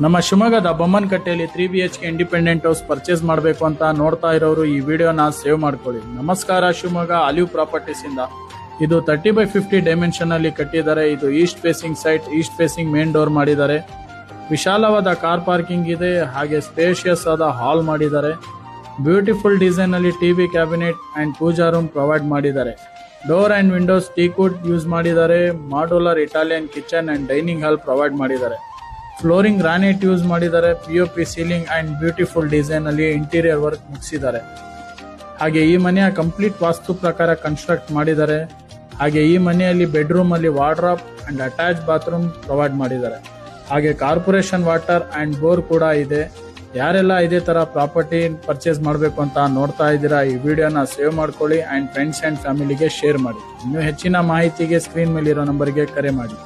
ನಮ್ಮ ಶಿವಮೊಗ್ಗದ ಬೊಮ್ಮನಕಟ್ಟೆಯಲ್ಲಿ 3BHK independent house purchase ಮಾಡಬೇಕು ಅಂತ ನೋಡ್ತಾ ಇರೋರು ಈ ವಿಡಿಯೋನ ಸೇವ್ ಮಾಡ್ಕೊಳ್ಳಿ. ನಮಸ್ಕಾರ, ಶಿವಮೊಗ್ಗ ಆಲಿವ್ ಪ್ರಾಪರ್ಟೀಸ್ ಇಂದ. ಇದು 30x50 ಡೈಮೆನ್ಷನ್ ಅಲ್ಲಿ ಕಟ್ಟಿದ್ದಾರೆ. ಇದು East facing site, East facing main door ಮಾಡಿದ್ದಾರೆ. ವಿಶಾಲವಾದ ಕಾರ್ ಪಾರ್ಕಿಂಗ್ ಇದೆ, ಹಾಗೆ ಸ್ಪೇಷಿಯಸ್ ಆದ ಹಾಲ್ ಮಾಡಿದ್ದಾರೆ. ಬ್ಯೂಟಿಫುಲ್ ಡಿಸೈನ್ ಅಲ್ಲಿ TV cabinet and pooja room provide ಮಾಡಿದ್ದಾರೆ. Door and windows teakwood use ಮಾಡಿದ್ದಾರೆ. Modular Italian kitchen and dining hall provide ಮಾಡಿದ್ದಾರೆ. ಫ್ಲೋರಿಂಗ್ ಗ್ರಾನೈಟ್ ಯೂಸ್ ಮಾಡಿದ್ದಾರೆ. POP ceiling and beautiful design ಅಲ್ಲಿ ಇಂಟೀರಿಯರ್ ವರ್ಕ್ ಮುಗಿಸಿದ್ದಾರೆ. ಹಾಗೆ ಈ ಮನೆಯ ಕಂಪ್ಲೀಟ್ ವಾಸ್ತು ಪ್ರಕಾರ ಕನ್ಸ್ಟ್ರಕ್ಟ್ ಮಾಡಿದ್ದಾರೆ. ಹಾಗೆ ಈ ಮನೆಯಲ್ಲಿ ಬೆಡ್ರೂಮ್ ಅಲ್ಲಿ ವಾರ್ಡ್ರಾಪ್ ಅಂಡ್ ಅಟ್ಯಾಚ್ ಬಾತ್ರೂಮ್ ಪ್ರೊವೈಡ್ ಮಾಡಿದ್ದಾರೆ. ಹಾಗೆ ಕಾರ್ಪೊರೇಷನ್ ವಾಟರ್ ಅಂಡ್ ಬೋರ್ ಕೂಡ ಇದೆ. ಯಾರೆಲ್ಲ ಇದೇ ತರ ಪ್ರಾಪರ್ಟಿ ಪರ್ಚೇಸ್ ಮಾಡಬೇಕು ಅಂತ ನೋಡ್ತಾ ಇದ್ದೀರಾ, ಈ ವಿಡಿಯೋನ ಸೇವ್ ಮಾಡ್ಕೊಳ್ಳಿ ಅಂಡ್ ಫ್ರೆಂಡ್ಸ್ ಅಂಡ್ ಫ್ಯಾಮಿಲಿಗೆ ಶೇರ್ ಮಾಡಿ. ಇನ್ನು ಹೆಚ್ಚಿನ ಮಾಹಿತಿಗೆ ಸ್ಕ್ರೀನ್ ಮೇಲೆ ಇರೋ ನಂಬರ್ಗೆ ಕರೆ ಮಾಡಿ.